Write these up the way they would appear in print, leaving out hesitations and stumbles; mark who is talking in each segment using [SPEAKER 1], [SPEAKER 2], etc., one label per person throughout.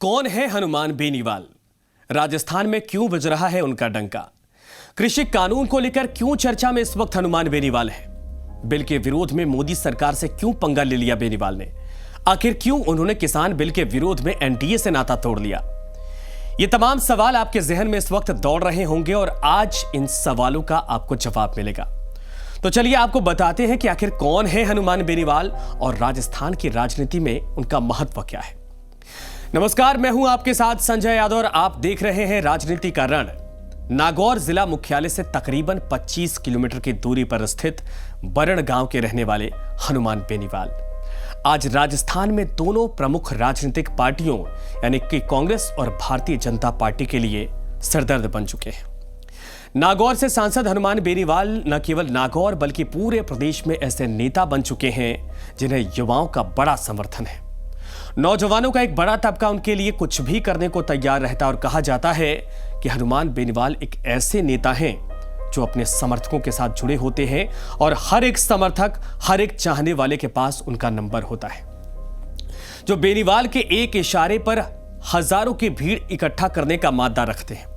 [SPEAKER 1] कौन है हनुमान बेनीवाल? राजस्थान में क्यों बज रहा है उनका डंका? कृषि कानून को लेकर क्यों चर्चा में इस वक्त हनुमान बेनीवाल है? बिल के विरोध में मोदी सरकार से क्यों पंगा ले लिया बेनीवाल ने? आखिर क्यों उन्होंने किसान बिल के विरोध में एनडीए से नाता तोड़ लिया? ये तमाम सवाल आपके जहन में इस वक्त दौड़ रहे होंगे और आज इन सवालों का आपको जवाब मिलेगा। तो चलिए आपको बताते हैं कि आखिर कौन है हनुमान बेनीवाल और राजस्थान की राजनीति में उनका महत्व क्या है। नमस्कार, मैं हूं आपके साथ संजय यादव और आप देख रहे हैं राजनीति का रण। नागौर जिला मुख्यालय से तकरीबन 25 किलोमीटर की दूरी पर स्थित बरण गांव के रहने वाले हनुमान बेनीवाल आज राजस्थान में दोनों प्रमुख राजनीतिक पार्टियों यानी कि कांग्रेस और भारतीय जनता पार्टी के लिए सरदर्द बन चुके हैं। नागौर से सांसद हनुमान बेनीवाल न केवल नागौर बल्कि पूरे प्रदेश में ऐसे नेता बन चुके हैं जिन्हें युवाओं का बड़ा समर्थन है। नौजवानों का एक बड़ा तबका उनके लिए कुछ भी करने को तैयार रहता और कहा जाता है कि हनुमान बेनीवाल एक ऐसे नेता हैं जो अपने समर्थकों के साथ जुड़े होते हैं और हर एक समर्थक, हर एक चाहने वाले के पास उनका नंबर होता है, जो बेनीवाल के एक इशारे पर हजारों की भीड़ इकट्ठा करने का मादा रखते हैं।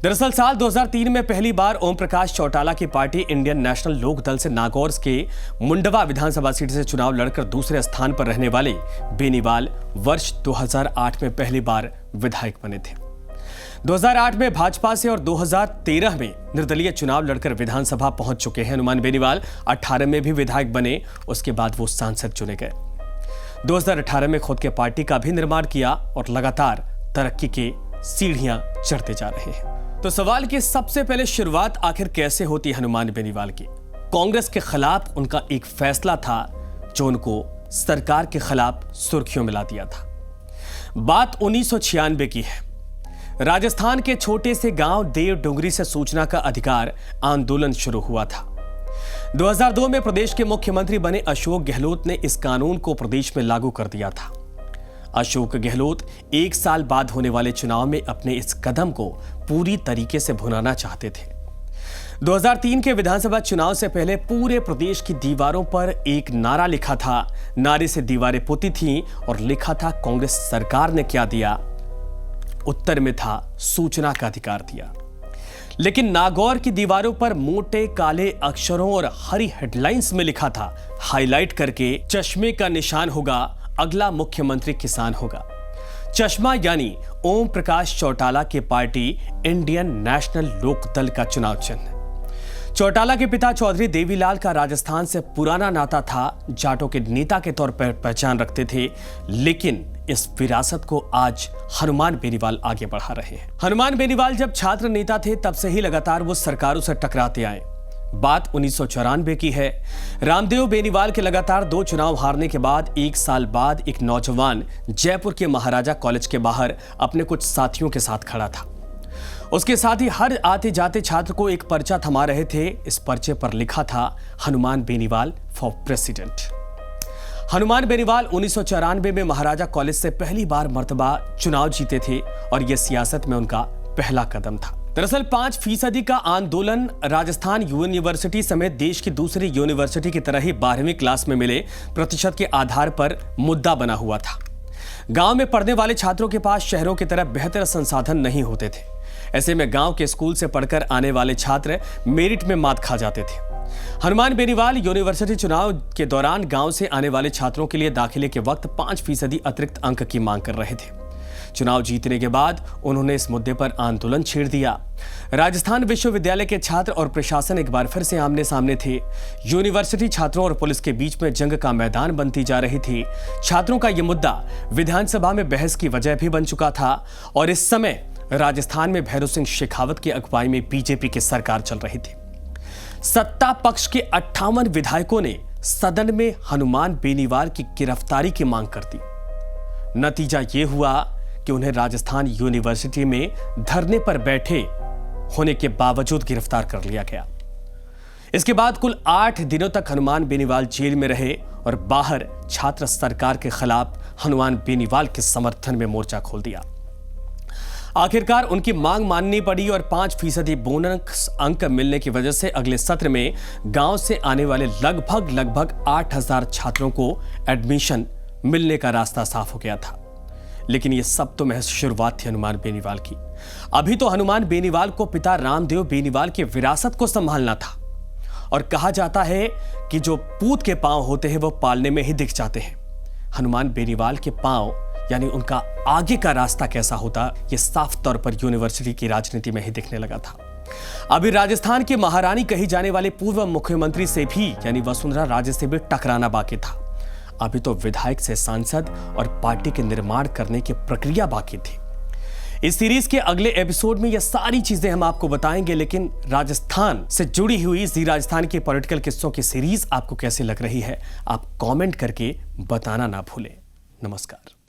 [SPEAKER 1] दरअसल साल 2003 में पहली बार ओम प्रकाश चौटाला की पार्टी इंडियन नेशनल लोक दल से नागौर के मुंडवा विधानसभा सीट से चुनाव लड़कर दूसरे स्थान पर रहने वाले बेनीवाल वर्ष 2008 में पहली बार विधायक बने थे। 2008 में भाजपा से और 2013 में निर्दलीय चुनाव लड़कर विधानसभा पहुंच चुके हैं हनुमान बेनीवाल। 18 में भी विधायक बने, उसके बाद वो सांसद चुने गए। 2018 में खुद के पार्टी का भी निर्माण किया और लगातार तरक्की के सीढ़ियां चढ़ते जा रहे हैं। तो सवाल की सबसे पहले शुरुआत आखिर कैसे होती है हनुमान बेनीवाल की? कांग्रेस के खिलाफ उनका एक फैसला था जो उनको सरकार के खिलाफ सुर्खियों में ला दिया था। बात 1996 की है। राजस्थान के छोटे से गांव देव डोंगरी से सूचना का अधिकार आंदोलन शुरू हुआ था। 2002 में प्रदेश के मुख्यमंत्री बने अशोक गहलोत ने इस कानून को प्रदेश में लागू कर दिया था। अशोक गहलोत एक साल बाद होने वाले चुनाव में अपने इस कदम को पूरी तरीके से भुनाना चाहते थे। 2003 के विधानसभा चुनाव से पहले पूरे प्रदेश की दीवारों पर एक नारा लिखा था। नारे से दीवारें पुती थीं और लिखा था कांग्रेस सरकार ने क्या दिया? उत्तर में था सूचना का अधिकार दिया। लेकिन नागौर की दीवारों पर मोटे काले अक्षरों और हरी हेडलाइंस में लिखा था, हाईलाइट करके, चश्मे का निशान होगा, अगला मुख्यमंत्री किसान होगा। चश्मा यानी ओम प्रकाश चौटाला की पार्टी इंडियन नेशनल लोक दल का चुनाव चिन्ह। चौटाला के पिता चौधरी देवीलाल का राजस्थान से पुराना नाता था, जाटों के नेता के तौर पर पहचान रखते थे, लेकिन इस विरासत को आज हनुमान बेनीवाल आगे बढ़ा रहे हैं। हनुमान बेनीवाल जब छात्र नेता थे तब से ही लगातार वो सरकारों से टकराते आए। बात 1994 की है। रामदेव बेनीवाल के लगातार 2 चुनाव हारने के बाद एक साल बाद एक नौजवान जयपुर के महाराजा कॉलेज के बाहर अपने कुछ साथियों के साथ खड़ा था। उसके साथ ही हर आते जाते छात्र को एक पर्चा थमा रहे थे। इस पर्चे पर लिखा था हनुमान बेनीवाल फॉर प्रेसिडेंट। हनुमान बेनीवाल 1994 में महाराजा कॉलेज से पहली बार मर्तबा चुनाव जीते थे और यह सियासत में उनका पहला कदम था। दरअसल 5% का आंदोलन राजस्थान यूनिवर्सिटी समेत देश की दूसरी यूनिवर्सिटी की तरह ही 12वीं क्लास में मिले प्रतिशत के आधार पर मुद्दा बना हुआ था। गांव में पढ़ने वाले छात्रों के पास शहरों की तरह बेहतर संसाधन नहीं होते थे। ऐसे में गांव के स्कूल से पढ़कर आने वाले छात्र मेरिट में मात खा जाते थे। हनुमान बेनीवाल यूनिवर्सिटी चुनाव के दौरान गांव से आने वाले छात्रों के लिए दाखिले के वक्त 5% अतिरिक्त अंक की मांग कर रहे थे। चुनाव जीतने के बाद उन्होंने इस मुद्दे पर आंदोलन छेड़ दिया। राजस्थान विश्वविद्यालय के छात्र और प्रशासन एक बार फिर से आमने सामने थे। यूनिवर्सिटी छात्रों और पुलिस के बीच में जंग का मैदान बनती जा रही थी। छात्रों का यह मुद्दा विधानसभा में बहस की वजह भी बन चुका था और इस समय राजस्थान में भैरव सिंह शेखावत की अगुवाई में बीजेपी की सरकार चल रही थी। सत्ता पक्ष के 58 विधायकों ने सदन में हनुमान बेनीवाल की गिरफ्तारी की मांग कर दी। नतीजा यह हुआ कि उन्हें राजस्थान यूनिवर्सिटी में धरने पर बैठे होने के बावजूद गिरफ्तार कर लिया गया। इसके बाद कुल 8 दिनों तक हनुमान बेनीवाल जेल में रहे और बाहर छात्र सरकार के खिलाफ हनुमान बेनीवाल के समर्थन में मोर्चा खोल दिया। आखिरकार उनकी मांग माननी पड़ी और 5% बोनस अंक मिलने की वजह से अगले सत्र में गांव से आने वाले लगभग 8000 छात्रों को एडमिशन मिलने का रास्ता साफ हो गया था। लेकिन ये सब तो महज शुरुआत थी हनुमान बेनीवाल की। अभी तो हनुमान बेनीवाल को पिता रामदेव बेनीवाल की विरासत को संभालना था। और कहा जाता है कि जो पूत के पांव होते हैं वो पालने में ही दिख जाते हैं। हनुमान बेनीवाल के पांव यानी उनका आगे का रास्ता कैसा होता, यह साफ तौर पर यूनिवर्सिटी की राजनीति में ही दिखने लगा था। अभी राजस्थान की महारानी कही जाने वाले पूर्व मुख्यमंत्री से भी यानी वसुंधरा राजे से भी टकराना बाकी था। अभी तो विधायक से सांसद और पार्टी के निर्माण करने की प्रक्रिया बाकी थी। इस सीरीज के अगले एपिसोड में ये सारी चीजें हम आपको बताएंगे, लेकिन राजस्थान से जुड़ी हुई जी राजस्थान के पॉलिटिकल किस्सों की सीरीज आपको कैसी लग रही है, आप कमेंट करके बताना ना भूलें। नमस्कार।